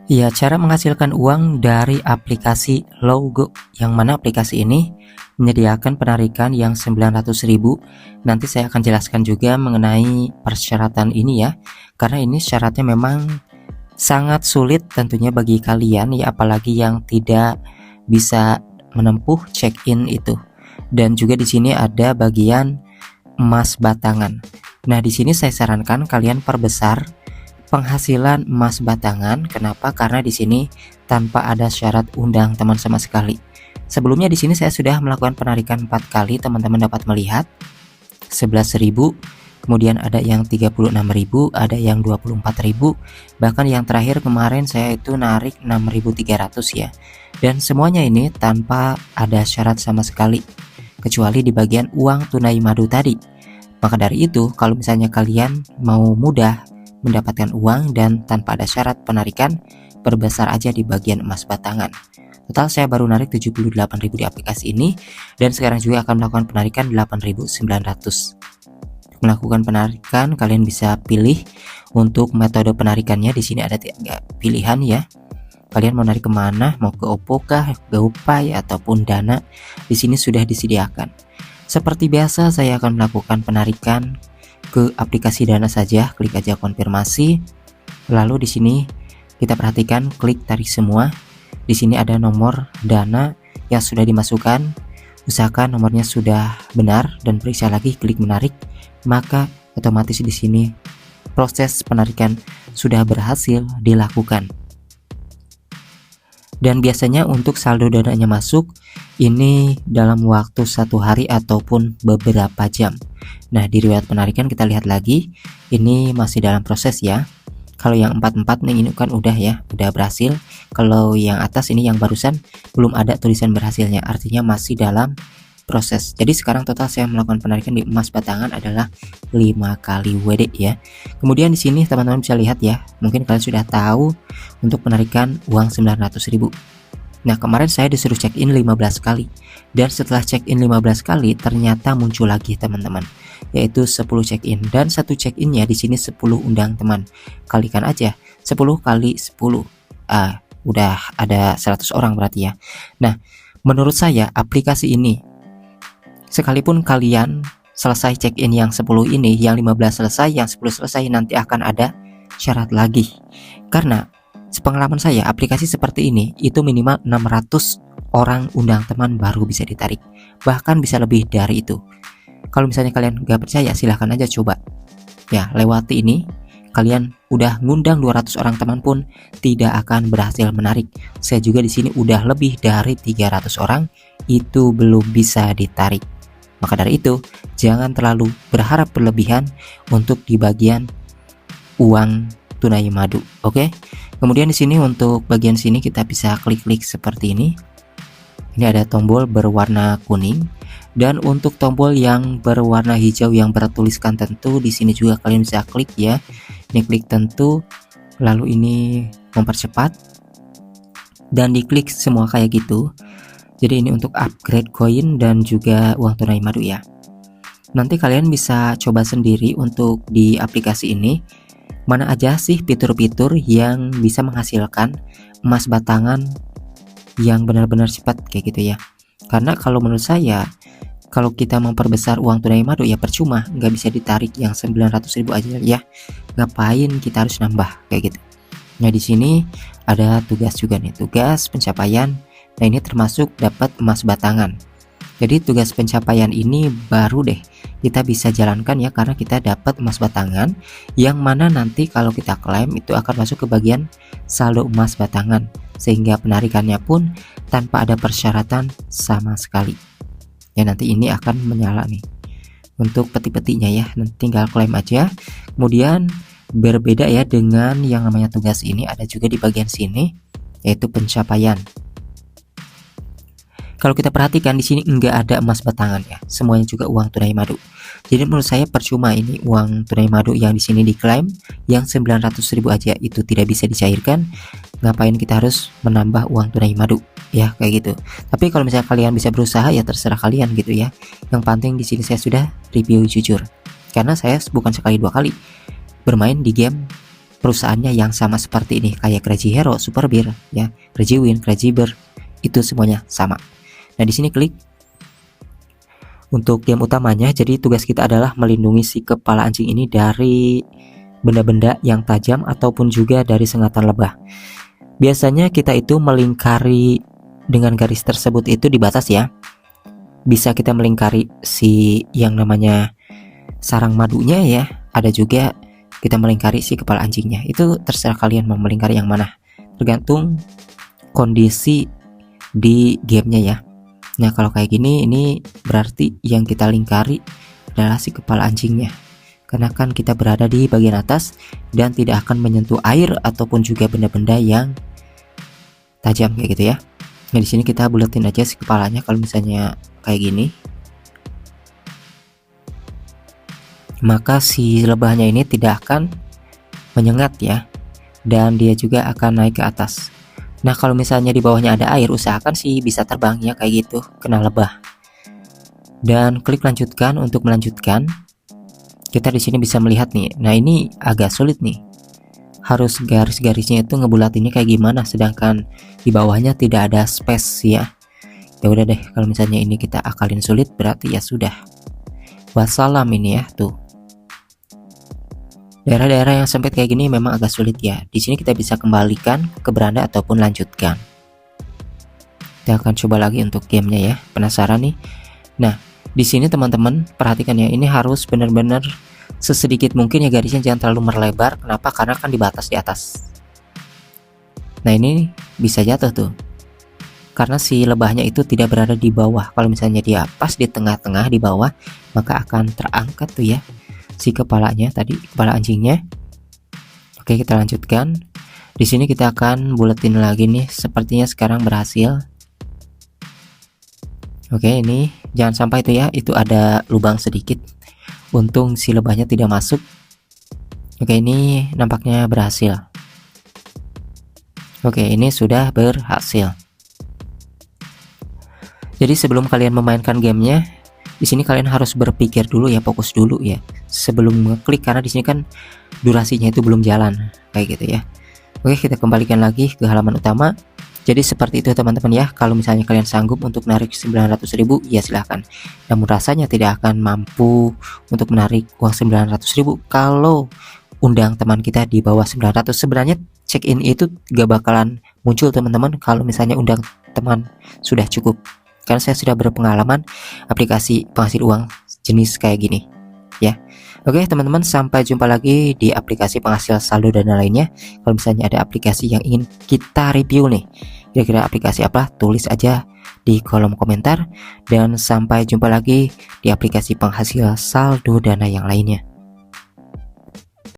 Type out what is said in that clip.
Ya, cara menghasilkan uang dari aplikasi Logo, yang mana aplikasi ini menyediakan penarikan yang 900.000. Nanti saya akan jelaskan juga mengenai persyaratan ini ya, karena ini syaratnya memang sangat sulit tentunya bagi kalian ya, apalagi yang tidak bisa menempuh check-in itu. Dan juga di sini ada bagian emas batangan. Nah, di sini saya sarankan kalian perbesar penghasilan emas batangan. Kenapa? Karena di sini tanpa ada syarat undang teman sama sekali. Sebelumnya di sini saya sudah melakukan penarikan 4 kali, teman-teman dapat melihat 11.000, kemudian ada yang 36.000, ada yang 24.000, bahkan yang terakhir kemarin saya itu narik 6.300 ya. Dan semuanya ini tanpa ada syarat sama sekali, kecuali di bagian uang tunai madu tadi. Maka dari itu, kalau misalnya kalian mau mudah mendapatkan uang dan tanpa ada syarat penarikan, perbesar aja di bagian emas batangan. Total saya baru narik 78.000 di aplikasi ini, dan sekarang juga akan melakukan penarikan 8.900. Melakukan penarikan, kalian bisa pilih untuk metode penarikannya. Di sini ada 3 pilihan ya. Kalian mau narik kemana? Mau ke Oppo kah, GoPay ataupun Dana? Di sini sudah disediakan. Seperti biasa, saya akan melakukan penarikan ke aplikasi Dana saja. Klik aja konfirmasi. Lalu di sini kita perhatikan, klik tarik semua. Di sini ada nomor Dana yang sudah dimasukkan. Usahakan nomornya sudah benar dan periksa lagi, klik menarik. Maka otomatis di sini proses penarikan sudah berhasil dilakukan. Dan biasanya untuk saldo dananya masuk ini dalam waktu 1 hari ataupun beberapa jam. Nah, di riwayat penarikan kita lihat lagi, ini masih dalam proses ya. Kalau yang 44 nih ini kan udah ya, udah berhasil. Kalau yang atas ini yang barusan belum ada tulisan berhasilnya, artinya masih dalam proses. Jadi sekarang total saya melakukan penarikan di emas batangan adalah 5 kali WD ya. Kemudian di sini teman-teman bisa lihat ya, mungkin kalian sudah tahu untuk penarikan uang 900.000. Nah, kemarin saya disuruh check in 15 kali, dan setelah check in 15 kali ternyata muncul lagi teman-teman, yaitu 10 check in, dan satu check innya di sini 10 undang teman. Kalikan aja 10 kali 10, udah ada 100 orang berarti ya. Nah, menurut saya aplikasi ini, sekalipun kalian selesai check-in yang 10 ini, yang 15 selesai, yang 10 selesai, nanti akan ada syarat lagi. Karena sepengalaman saya, aplikasi seperti ini itu minimal 600 orang undang teman baru bisa ditarik. Bahkan bisa lebih dari itu. Kalau misalnya kalian gak percaya, silahkan aja coba. Ya, lewati ini, kalian udah ngundang 200 orang teman pun tidak akan berhasil menarik. Saya juga di sini udah lebih dari 300 orang, itu belum bisa ditarik. Maka dari itu, jangan terlalu berharap berlebihan untuk di bagian uang tunai madu, oke? Kemudian di sini untuk bagian sini kita bisa klik-klik seperti ini. Ini ada tombol berwarna kuning, dan untuk tombol yang berwarna hijau yang bertuliskan tentu, di sini juga kalian bisa klik ya. Ini klik tentu, lalu ini mempercepat, dan diklik semua kayak gitu. Jadi ini untuk upgrade koin dan juga uang tunai madu ya. Nanti kalian bisa coba sendiri untuk di aplikasi ini, mana aja sih fitur-fitur yang bisa menghasilkan emas batangan yang benar-benar cepat kayak gitu ya. Karena kalau menurut saya, kalau kita memperbesar uang tunai madu ya percuma, nggak bisa ditarik yang 900.000 aja ya. Ngapain kita harus nambah kayak gitu. Nah, di sini ada tugas juga nih, tugas pencapaian. Nah, ini termasuk dapat emas batangan. Jadi tugas pencapaian ini baru deh kita bisa jalankan ya, karena kita dapat emas batangan, yang mana nanti kalau kita klaim itu akan masuk ke bagian saldo emas batangan, sehingga penarikannya pun tanpa ada persyaratan sama sekali. Ya, nanti ini akan menyala nih untuk peti-petinya ya, nanti tinggal klaim aja. Kemudian berbeda ya dengan yang namanya tugas ini, ada juga di bagian sini yaitu pencapaian. Kalau kita perhatikan di sini enggak ada emas batangan ya, semuanya juga uang tunai madu. Jadi menurut saya percuma ini uang tunai madu yang di sini diklaim yang 900.000 aja itu tidak bisa dicairkan. Ngapain kita harus menambah uang tunai madu ya, kayak gitu. Tapi kalau misalnya kalian bisa berusaha ya terserah kalian gitu ya. Yang penting di sini saya sudah review jujur, karena saya bukan sekali 2 kali bermain di game perusahaannya yang sama seperti ini, kayak Crazy Hero, Super Bear, ya, Crazy Win, Crazy Bear, itu semuanya sama. Nah, di sini klik untuk game utamanya. Jadi tugas kita adalah melindungi si kepala anjing ini dari benda-benda yang tajam ataupun juga dari sengatan lebah. Biasanya kita itu melingkari dengan garis tersebut itu dibatas ya. Bisa kita melingkari si yang namanya sarang madunya ya. Ada juga kita melingkari si kepala anjingnya. Itu terserah kalian mau melingkari yang mana, tergantung kondisi di gamenya ya. Nah, kalau kayak gini, ini berarti yang kita lingkari adalah si kepala anjingnya, karena kan kita berada di bagian atas dan tidak akan menyentuh air ataupun juga benda-benda yang tajam kayak gitu ya. Nah, di sini kita buletin aja si kepalanya kalau misalnya kayak gini. Maka si lebahnya ini tidak akan menyengat ya, dan dia juga akan naik ke atas. Nah, kalau misalnya di bawahnya ada air, usahakan sih bisa terbang ya kayak gitu, kena lebah. Dan klik lanjutkan untuk melanjutkan. Kita di sini bisa melihat nih. Nah, ini agak sulit nih. Harus garis-garisnya itu ngebulat ini kayak gimana, sedangkan di bawahnya tidak ada space ya. Ya udah deh, kalau misalnya ini kita akalin sulit, berarti ya sudah. Wassalam ini ya tuh. Daerah-daerah yang sempit kayak gini memang agak sulit ya. Di sini kita bisa kembalikan ke beranda ataupun lanjutkan. Kita akan coba lagi untuk gamenya ya. Penasaran nih? Nah, di sini teman-teman perhatikan ya. Ini harus benar-benar sesedikit mungkin ya garisnya, jangan terlalu melebar. Kenapa? Karena kan dibatas di atas. Nah, ini bisa jatuh tuh. Karena si lebahnya itu tidak berada di bawah. Kalau misalnya dia pas di tengah-tengah di bawah, maka akan terangkat tuh ya si kepalanya tadi, kepala anjingnya. Oke, kita lanjutkan. Di sini kita akan buletin lagi nih. Sepertinya sekarang berhasil. Oke, ini jangan sampai itu ya, itu ada lubang sedikit. Untung si lebahnya tidak masuk. Oke, ini nampaknya berhasil. Oke, ini sudah berhasil. Jadi sebelum kalian memainkan gamenya, di sini kalian harus berpikir dulu ya, fokus dulu ya sebelum ngeklik, karena di sini kan durasinya itu belum jalan kayak gitu ya. Oke, kita kembalikan lagi ke halaman utama. Jadi seperti itu teman-teman ya. Kalau misalnya kalian sanggup untuk menarik 900.000, ya silahkan. Namun rasanya tidak akan mampu untuk menarik uang 900.000 kalau undang teman kita di bawah 900. Sebenarnya check-in itu gak bakalan muncul teman-teman kalau misalnya undang teman sudah cukup, karena saya sudah berpengalaman aplikasi penghasil uang jenis kayak gini ya. Oke teman-teman, sampai jumpa lagi di aplikasi penghasil saldo dana lainnya. Kalau misalnya ada aplikasi yang ingin kita review nih, kira-kira aplikasi apa, tulis aja di kolom komentar. Dan sampai jumpa lagi di aplikasi penghasil saldo dana yang lainnya.